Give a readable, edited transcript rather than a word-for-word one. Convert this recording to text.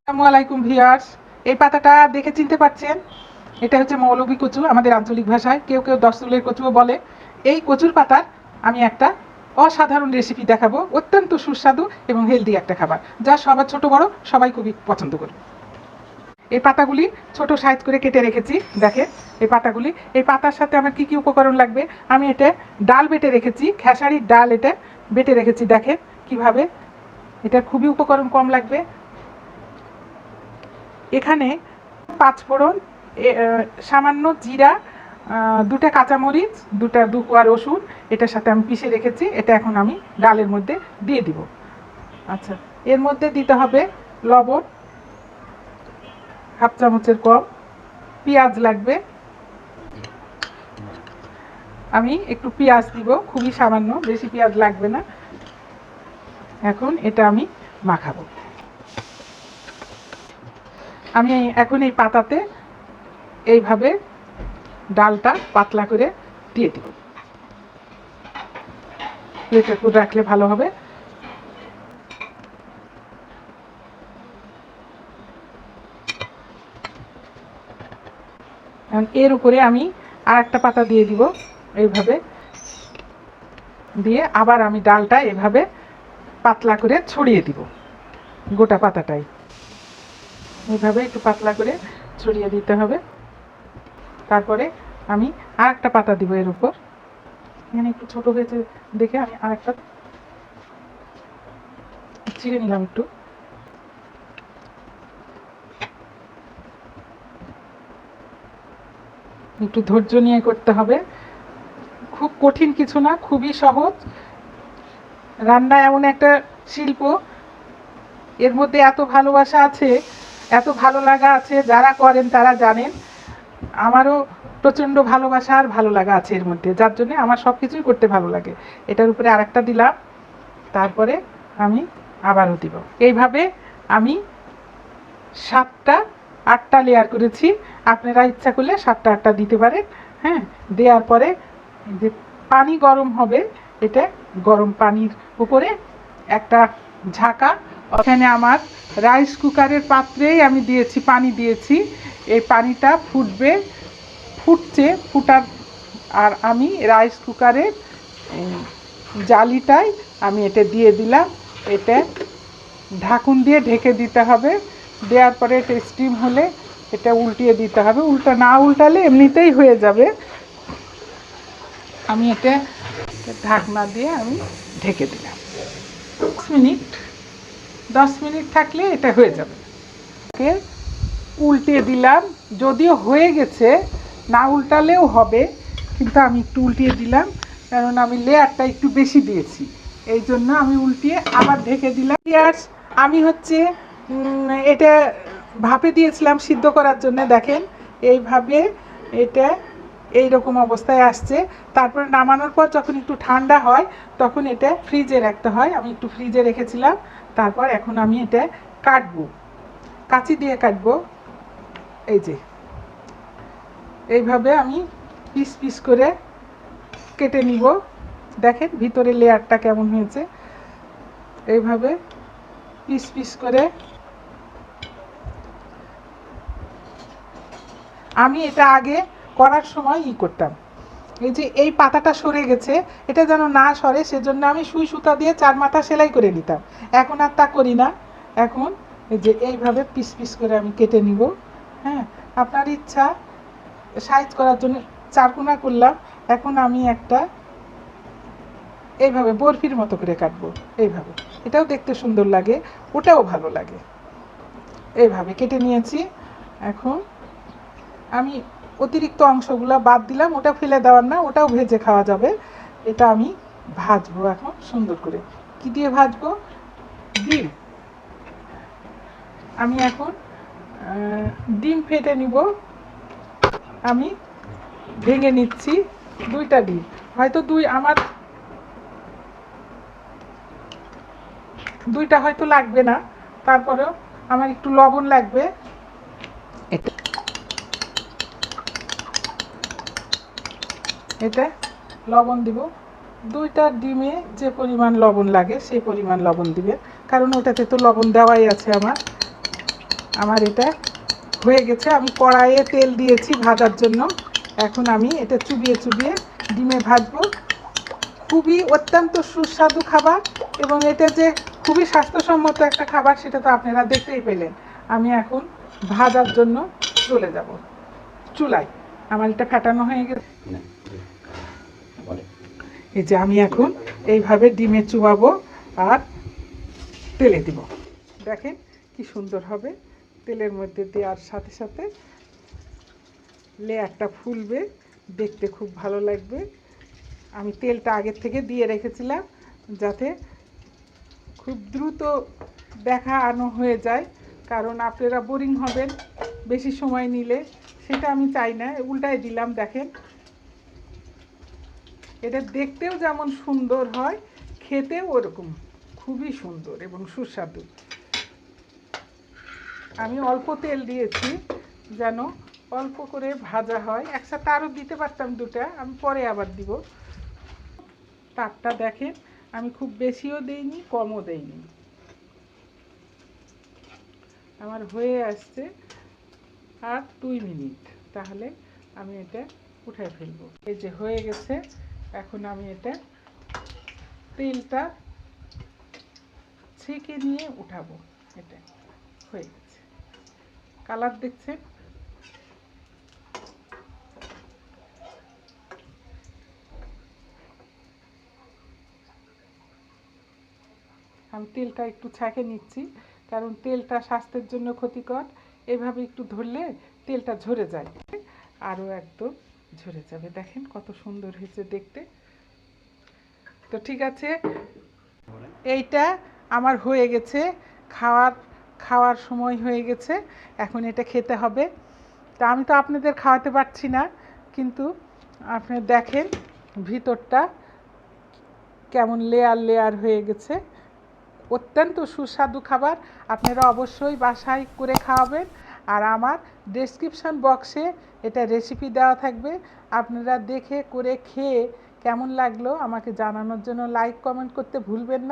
আসসালামু আলাইকুম ভিউয়ার্স। এই পাতাটা দেখে চিনতে পারছেন? এটা হচ্ছে মৌলবী কচু, আমাদের আঞ্চলিক ভাষায় কেউ কেউ দশচুলের কচুও বলে। এই কচুর পাতার আমি একটা অসাধারণ রেসিপি দেখাবো, অত্যন্ত সুস্বাদু এবং হেলদি একটা খাবার, যা সবার ছোট বড় সবাই খুবই পছন্দ করবে। এই পাতাগুলি ছোট সাইজ করে কেটে রেখেছি, দেখেন এই পাতার সাথে আমার কি কি উপকরণ লাগবে। আমি এটা ডাল বেটে রেখেছি, খেসারির ডাল এটা বেটে রেখেছি, দেখেন কিভাবে। এটা খুবই উপকরণ কম লাগবে। এখানে পাঁচফোড়ন, সামান্য জিরা, দুটা কাঁচামরিচ, দু কোয়া রসুন এটার সাথে আমি পিষে রেখেছি। এটা এখন আমি ডালের মধ্যে দিয়ে দিব। আচ্ছা, এর মধ্যে দিতে হবে লবণ হাফ চামচের কম, পেঁয়াজ লাগবে, আমি একটু পেঁয়াজ দিব, খুবই সামান্য, বেশি পেঁয়াজ লাগবে না। এখন এটা আমি মাখাবো। আমি এখন এই পাতাতে এইভাবে ডালটা পাতলা করে দিয়ে দিব। প্লেটের উপর রাখলে ভালো হবে। এর উপরে আমি আর একটা পাতা দিয়ে দিব, এইভাবে দিয়ে আবার আমি ডালটা এভাবে পাতলা করে ছড়িয়ে দিব। গোটা পাতাটাই এইভাবে একটু পাতলা করে ছড়িয়ে দিতে হবে। তারপরে আমি আর একটা পাতা দিব এর উপর। এখানে একটু ছোট হয়েছে দেখে আমি আর একটা ছিঁড়ে নিলাম। একটু ধৈর্য নিয়ে করতে হবে, খুব কঠিন কিছু না, খুবই সহজ। রান্না এমন একটা শিল্প, এর মধ্যে এত ভালোবাসা আছে, এত ভালো লাগা আছে, যারা করেন তারা জানেন। আমারও প্রচণ্ড ভালোবাসা আর ভালো লাগা আছে এর মধ্যে, যার জন্য আমার সব কিছুই করতে ভালো লাগে। এটার উপরে আরেকটা দিলাম, তারপরে আমি আবারও দিব। এইভাবে আমি 7টা 8টা লেয়ার করেছি। আপনারা ইচ্ছা করলে 7টা 8টা দিতে পারেন। হ্যাঁ, দেওয়ার পরে যে পানি গরম হবে, এটা গরম পানির উপরে একটা ঝাঁকা, ওখানে আমার রাইস কুকারের পাত্রেই আমি দিয়েছি, পানি দিয়েছি। এই পানিটা ফুটবে, ফুটার আর আমি রাইস কুকারের জালিটাই আমি এটা দিয়ে দিলাম। এটা ঢাকুন দিয়ে ঢেকে দিতে হবে। দেওয়ার পরে এটা স্টিম হলে এটা উল্টিয়ে দিতে হবে, না উল্টালে এমনিতেই হয়ে যাবে। আমি এটা ঢাকনা দিয়ে আমি ঢেকে দিলাম। 10 মিনিট থাকলে এটা হয়ে যাবে। উল্টিয়ে দিলাম, যদিও হয়ে গেছে, না উল্টালেও হবে, কিন্তু আমি একটু উল্টিয়ে দিলাম, কারণ আমি লেয়ারটা একটু বেশি দিয়েছি, এই জন্য আমি উল্টিয়ে আবার ঢেকে দিলাম। আমি হচ্ছে এটা ভাপে দিয়েছিলাম সিদ্ধ করার জন্য, দেখেন এইভাবে এটা এইরকম অবস্থায় আসছে। তারপরে নামানোর পর যখন একটু ঠান্ডা হয় তখন এটা ফ্রিজে রাখতে হয়, আমি একটু ফ্রিজে রেখেছিলাম। তারপর এখন আমি এটা কাটবো, কাঁচি দিয়ে কাটবো। এই যে এইভাবে আমি পিস পিস করে কেটে নিব। দেখেন ভিতরে লেয়ারটা কেমন হয়েছে, এইভাবে পিস পিস করে। আমি এটা আগে করার সময় করতাম, এই যে এই পাতাটা সরে গেছে, এটা যেন না সরে সেজন্য আমি সুই সুতা দিয়ে 4 মাথা সেলাই করে নিতাম। এখন আর তা করি না, এখন এই যে এইভাবে পিস পিস করে আমি কেটে নিব। হ্যাঁ, আপনার ইচ্ছা সাইজ করার জন্য 4 কোনা করলাম। এখন আমি একটা এইভাবে বরফির মতো করে কাটবো, এইভাবে, এটাও দেখতে সুন্দর লাগে, ওটাও ভালো লাগে। এইভাবে কেটে নিয়েছি। এখন আমি অতিরিক্ত অংশগুলো বাদ দিলাম, ওটা ফেলে দেওয়ার না, ওটাও ভেজে খাওয়া যাবে। এটা আমি ভাজবো এখন সুন্দর করে। কি দিয়ে ভাজবো? ডিম। আমি এখন ডিম ফেটে নিব। আমি ভেঙে নিচ্ছি 2টা ডিম, হয়তো আমার 2টা হয়তো লাগবে না, তারপরেও আমার একটু লবণ লাগবে। এটা লবণ দিব, 2টা ডিমে যে পরিমাণ লবণ লাগে সেই পরিমাণ লবণ দিবে, কারণ ওটাতে তো লবণ দেওয়াই আছে আমার। আমার এটা হয়ে গেছে। আমি কড়াইয়ে তেল দিয়েছি ভাজার জন্য। এখন আমি এটা চুবিয়ে চুবিয়ে ডিমে ভাজবো। খুবই অত্যন্ত সুস্বাদু খাবার এবং এটা যে খুবই স্বাস্থ্যসম্মত একটা খাবার সেটা তো আপনারা দেখতেই পেলেন। আমি এখন ভাজার জন্য চলে যাব চুলায়। আমার এটা ফাটানো হয়ে গেছে। এই যে আমি এখন এইভাবে ডিমে চুবাবো আর তেলে দিব। দেখেন কি সুন্দর হবে। তেলের মধ্যে দেওয়ার সাথে সাথে লেয়ারটা ফুলবে, দেখতে খুব ভালো লাগবে। আমি তেলটা আগের থেকে দিয়ে রেখেছিলাম যাতে খুব দ্রুত দেখানো হয়ে যায়, কারণ আপনারা বোরিং হবেন বেশি সময় নিলে, সেটা আমি চাই না। উল্টায় দিলাম। দেখেন এটা দেখতেও যেমন সুন্দর হয়, খেতেও ওরকম খুবই সুন্দর এবং সুস্বাদু। আমি অল্প তেল দিয়েছি যেন অল্প করে ভাজা হয়। একসাথে আরও দিতে পারতাম দুটা, আমি পরে আবার দিব। তাপটা দেখেন, আমি খুব বেশিও দেইনি কমও দেইনি। আমার হয়ে আসছে আর 2 মিনিট, তাহলে আমি এটা উঠায় ফেলবো। এই যে হয়ে গেছে। এখন আমি এটা তেলটা ছেঁকে নিয়ে উঠাবো। এটা হয়ে গেছে। কালার দেখছেন? আমি তেলটা একটু ছেঁকে নিচ্ছি, কারণ তেলটা স্বাস্থ্যের জন্য ক্ষতিকর। এভাবে একটু ধরলে তেলটা ঝরে যায়, আরও একদম ঝরে যাবে। দেখেন কত সুন্দর হয়েছে দেখতে। তো ঠিক আছে, এইটা আমার হয়ে গেছে। খাওয়ার সময় হয়ে গেছে। এখন এটা খেতে হবে। তা আমি তো আপনাদের খাওয়াতে পারছি না, কিন্তু আপনি দেখেন ভিতরটা কেমন লেয়ার লেয়ার হয়ে গেছে। অত্যন্ত সুস্বাদু খাবার। আপনারা অবশ্যই বাসায় করে খাওয়াবেন। আর আমার ডেসক্রিপশন বক্সে এটা রেসিপি দেওয়া থাকবে। আপনারা দেখে করে খেয়ে কেমন লাগলো আমাকে জানানোর জন্য লাইক কমেন্ট করতে ভুলবেন না।